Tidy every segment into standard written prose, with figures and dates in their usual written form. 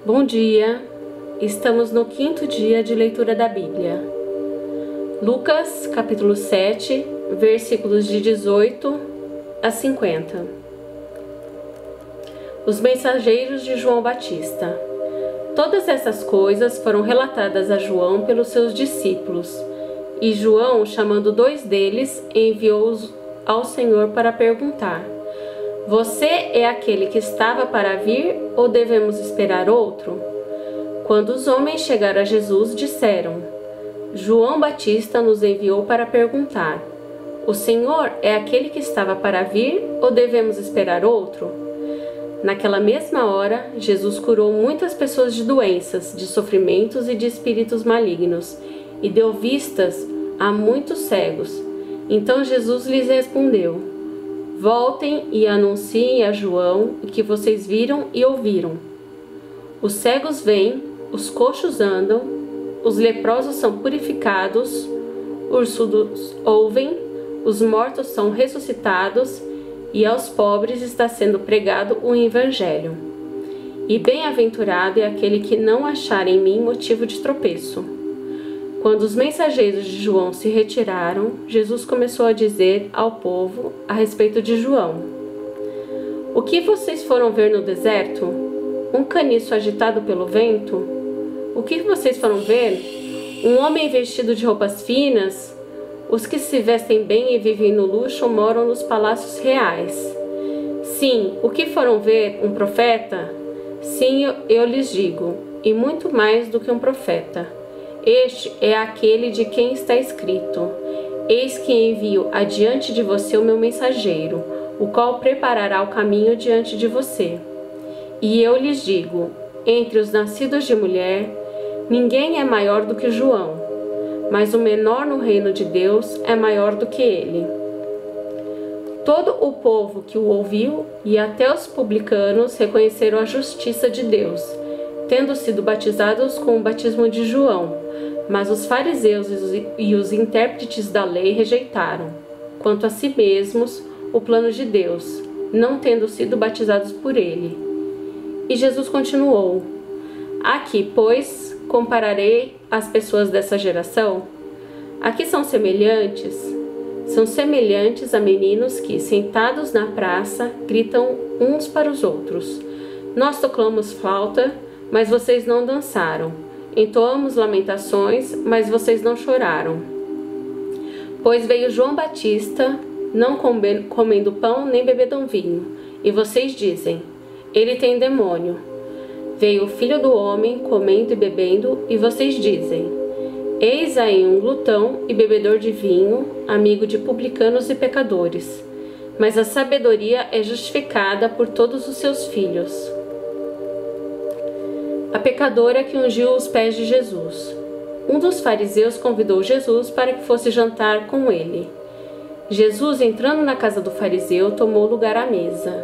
Bom dia, estamos no 5º dia de leitura da Bíblia. Lucas, capítulo 7, versículos de 18 a 50. Os mensageiros de João Batista. Todas essas coisas foram relatadas a João pelos seus discípulos, e João, chamando 2 deles, enviou-os ao Senhor para perguntar: Você é aquele que estava para vir, ou devemos esperar outro? Quando os homens chegaram a Jesus, disseram: João Batista nos enviou para perguntar: O Senhor é aquele que estava para vir, ou devemos esperar outro? Naquela mesma hora, Jesus curou muitas pessoas de doenças, de sofrimentos e de espíritos malignos, e deu vistas a muitos cegos. Então Jesus lhes respondeu: Voltem e anunciem a João o que vocês viram e ouviram. Os cegos vêm, os coxos andam, os leprosos são purificados, os surdos ouvem, os mortos são ressuscitados, e aos pobres está sendo pregado o Evangelho. E bem-aventurado é aquele que não achar em mim motivo de tropeço. Quando os mensageiros de João se retiraram, Jesus começou a dizer ao povo a respeito de João: O que vocês foram ver no deserto? Um caniço agitado pelo vento? O que vocês foram ver? Um homem vestido de roupas finas? Os que se vestem bem e vivem no luxo moram nos palácios reais. Sim, o que foram ver? Um profeta? Sim, eu lhes digo, e muito mais do que um profeta. Este é aquele de quem está escrito: Eis que envio adiante de você o meu mensageiro, o qual preparará o caminho diante de você. E eu lhes digo: entre os nascidos de mulher, ninguém é maior do que João, mas o menor no reino de Deus é maior do que ele. Todo o povo que o ouviu e até os publicanos reconheceram a justiça de Deus, tendo sido batizados com o batismo de João. Mas os fariseus e os intérpretes da lei rejeitaram, quanto a si mesmos, o plano de Deus, não tendo sido batizados por ele. E Jesus continuou: Aqui, pois, compararei as pessoas dessa geração? Aqui são semelhantes? São semelhantes a meninos que, sentados na praça, gritam uns para os outros: Nós tocamos flauta, mas vocês não dançaram. Entoamos lamentações, mas vocês não choraram. Pois veio João Batista, não comendo pão nem bebendo vinho, e vocês dizem: Ele tem demônio. Veio o Filho do Homem, comendo e bebendo, e vocês dizem: Eis aí um glutão e bebedor de vinho, amigo de publicanos e pecadores. Mas a sabedoria é justificada por todos os seus filhos. A pecadora que ungiu os pés de Jesus. Um dos fariseus convidou Jesus para que fosse jantar com ele. Jesus, entrando na casa do fariseu, tomou lugar à mesa.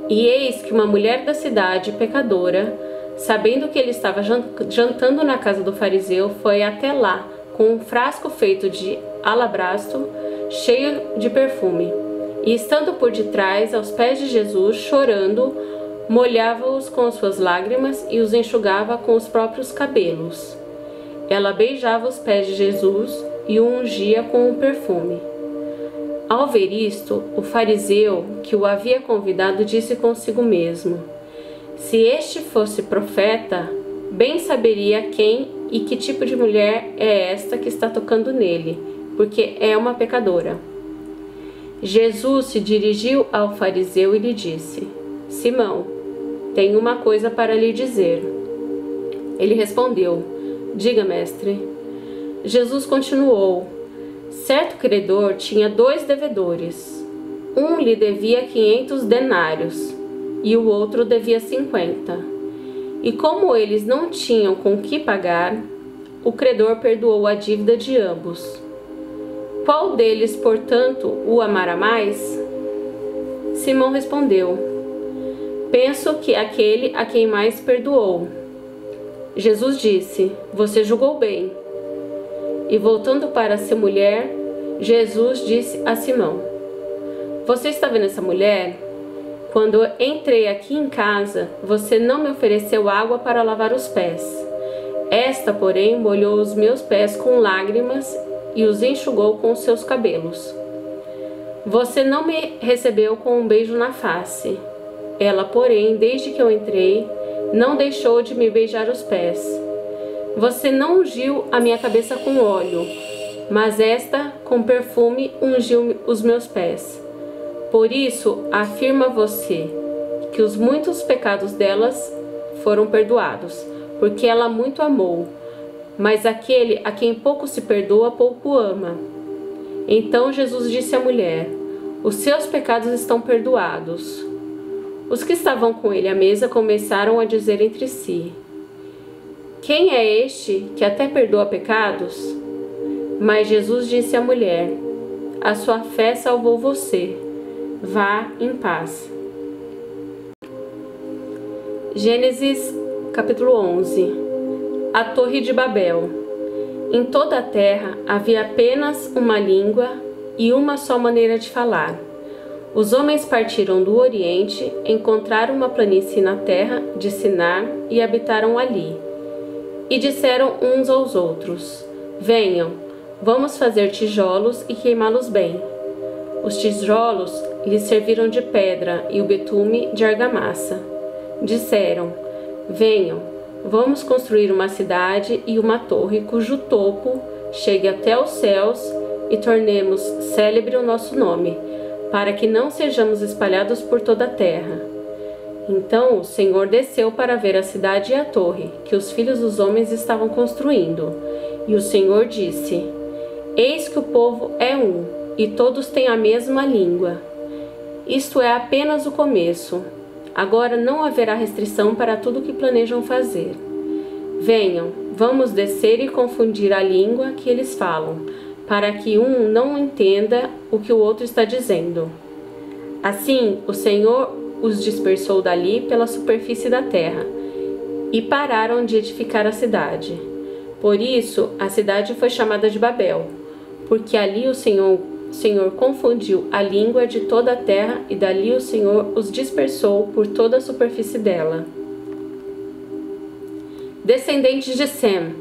E eis que uma mulher da cidade, pecadora, sabendo que ele estava jantando na casa do fariseu, foi até lá com um frasco feito de alabastro, cheio de perfume. E estando por detrás, aos pés de Jesus, chorando, molhava-os com suas lágrimas e os enxugava com os próprios cabelos. Ela beijava os pés de Jesus e o ungia com o perfume. Ao ver isto, o fariseu que o havia convidado disse consigo mesmo: Se este fosse profeta, bem saberia quem e que tipo de mulher é esta que está tocando nele, porque é uma pecadora. Jesus se dirigiu ao fariseu e lhe disse: Simão, tenho uma coisa para lhe dizer. Ele respondeu: Diga, mestre. Jesus continuou: Certo credor tinha 2 devedores. Um lhe devia 500 denários e o outro devia 50. E como eles não tinham com que pagar, o credor perdoou a dívida de ambos. Qual deles, portanto, o amará mais? Simão respondeu: Penso que aquele a quem mais perdoou. Jesus disse: Você julgou bem. E voltando para sua mulher, Jesus disse a Simão: Você está vendo essa mulher? Quando entrei aqui em casa, você não me ofereceu água para lavar os pés. Esta, porém, molhou os meus pés com lágrimas e os enxugou com os seus cabelos. Você não me recebeu com um beijo na face. Ela, porém, desde que eu entrei, não deixou de me beijar os pés. Você não ungiu a minha cabeça com óleo, mas esta, com perfume, ungiu os meus pés. Por isso, afirma você que os muitos pecados delas foram perdoados, porque ela muito amou. Mas aquele a quem pouco se perdoa, pouco ama. Então Jesus disse à mulher: os seus pecados estão perdoados. Os que estavam com ele à mesa começaram a dizer entre si: quem é este que até perdoa pecados? Mas Jesus disse à mulher: a sua fé salvou você. Vá em paz. Gênesis capítulo 11. A Torre de Babel. Em toda a terra havia apenas uma língua e uma só maneira de falar. Os homens partiram do Oriente, encontraram uma planície na terra de Sinar e habitaram ali. E disseram uns aos outros: venham, vamos fazer tijolos e queimá-los bem. Os tijolos lhes serviram de pedra e o betume de argamassa. Disseram: venham, vamos construir uma cidade e uma torre cujo topo chegue até os céus e tornemos célebre o nosso nome, para que não sejamos espalhados por toda a terra. Então o Senhor desceu para ver a cidade e a torre que os filhos dos homens estavam construindo. E o Senhor disse: eis que o povo é um, e todos têm a mesma língua. Isto é apenas o começo. Agora não haverá restrição para tudo o que planejam fazer. Venham, vamos descer e confundir a língua que eles falam, para que um não entenda o que o outro está dizendo. Assim, o Senhor os dispersou dali pela superfície da terra, e pararam de edificar a cidade. Por isso, a cidade foi chamada de Babel, porque ali o Senhor confundiu a língua de toda a terra, e dali o Senhor os dispersou por toda a superfície dela. Descendentes de Sem.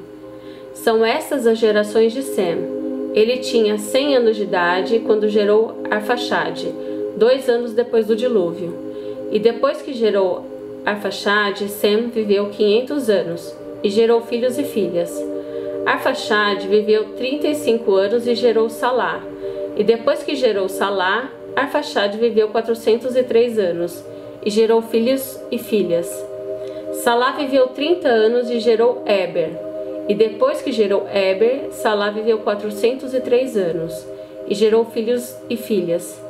São estas as gerações de Sem. Ele tinha 100 anos de idade quando gerou Arfaxade, 2 anos depois do dilúvio. E depois que gerou Arfaxade, Sem viveu 500 anos e gerou filhos e filhas. Arfaxade viveu 35 anos e gerou Salá. E depois que gerou Salá, Arfaxade viveu 403 anos e gerou filhos e filhas. Salá viveu 30 anos e gerou Éber. E depois que gerou Éber, Salá viveu 403 anos e gerou filhos e filhas.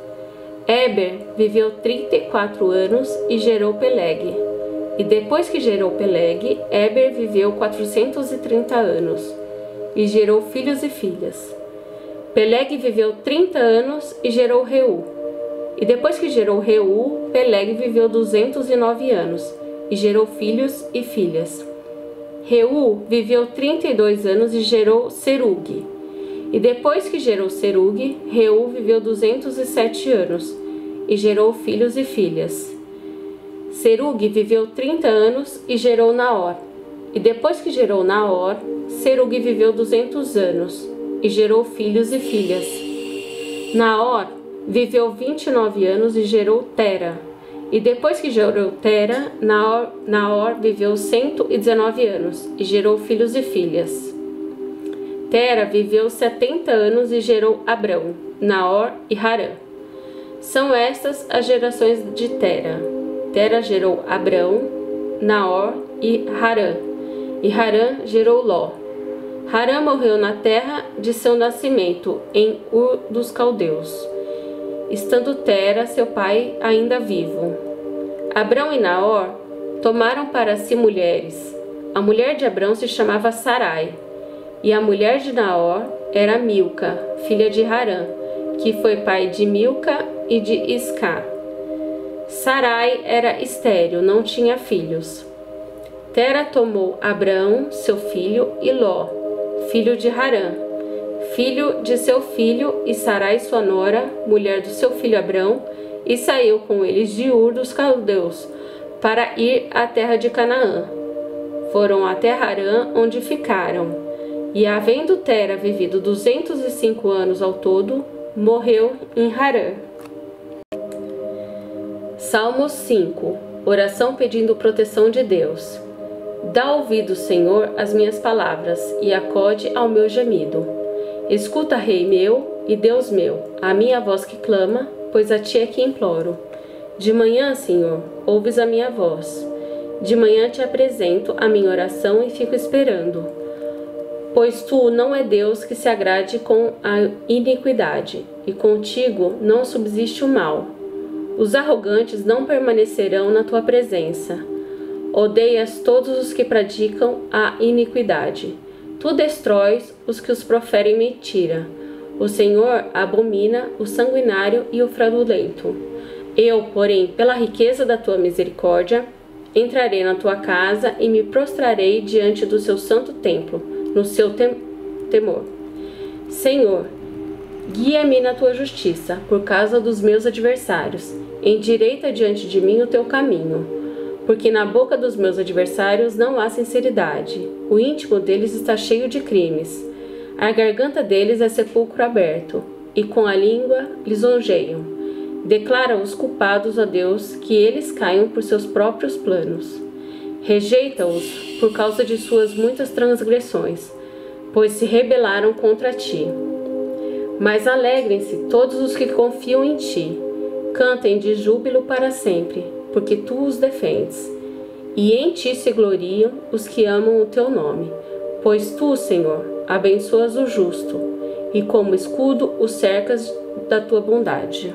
Éber viveu 34 anos e gerou Peleg. E depois que gerou Peleg, Éber viveu 430 anos e gerou filhos e filhas. Peleg viveu 30 anos e gerou Reu. E depois que gerou Reu, Peleg viveu 209 anos e gerou filhos e filhas. Reu viveu 32 anos e gerou Serug. E depois que gerou Serug, Reu viveu 207 anos e gerou filhos e filhas. Serug viveu 30 anos e gerou Naor. E depois que gerou Naor, Serug viveu 200 anos e gerou filhos e filhas. Naor viveu 29 anos e gerou Tera. E depois que gerou Tera, Naor viveu 119 anos e gerou filhos e filhas. Tera viveu 70 anos e gerou Abrão, Naor e Harã. São estas as gerações de Tera. Tera gerou Abrão, Naor e Harã. E Harã gerou Ló. Harã morreu na terra de seu nascimento, em Ur dos Caldeus, estando Tera, seu pai, ainda vivo. Abrão e Naor tomaram para si mulheres. A mulher de Abrão se chamava Sarai, e a mulher de Naor era Milca, filha de Harã, que foi pai de Milca e de Isca. Sarai era estéril, não tinha filhos. Tera tomou Abrão, seu filho, e Ló, filho de Harã, filho de seu filho, e Sarai, sua nora, mulher do seu filho Abrão, e saiu com eles de Ur dos Caldeus, para ir à terra de Canaã. Foram até Harã, onde ficaram. E havendo Tera vivido 205 anos ao todo, morreu em Harã. Salmos 5. Oração pedindo proteção de Deus. Dá ouvido, Senhor, às minhas palavras, e acode ao meu gemido. Escuta, Rei meu e Deus meu, a minha voz que clama, pois a ti é que imploro. De manhã, Senhor, ouves a minha voz. De manhã te apresento a minha oração e fico esperando. Pois tu não é Deus que se agrade com a iniquidade, e contigo não subsiste o mal. Os arrogantes não permanecerão na tua presença. Odeias todos os que praticam a iniquidade. Tu destróis os que os proferem mentira. O Senhor abomina o sanguinário e o fraudulento. Eu, porém, pela riqueza da tua misericórdia, entrarei na tua casa e me prostrarei diante do seu santo templo, no seu temor. Senhor, guia-me na tua justiça, por causa dos meus adversários. Endireita diante de mim o teu caminho. Porque na boca dos meus adversários não há sinceridade. O íntimo deles está cheio de crimes. A garganta deles é sepulcro aberto, e com a língua lisonjeiam. Declara os culpados a Deus que eles caiam por seus próprios planos. Rejeita-os por causa de suas muitas transgressões, pois se rebelaram contra ti. Mas alegrem-se todos os que confiam em ti. Cantem de júbilo para sempre, porque tu os defendes. E em ti se gloriam os que amam o teu nome. Pois tu, Senhor, abençoas o justo, e como escudo o cercas da tua bondade.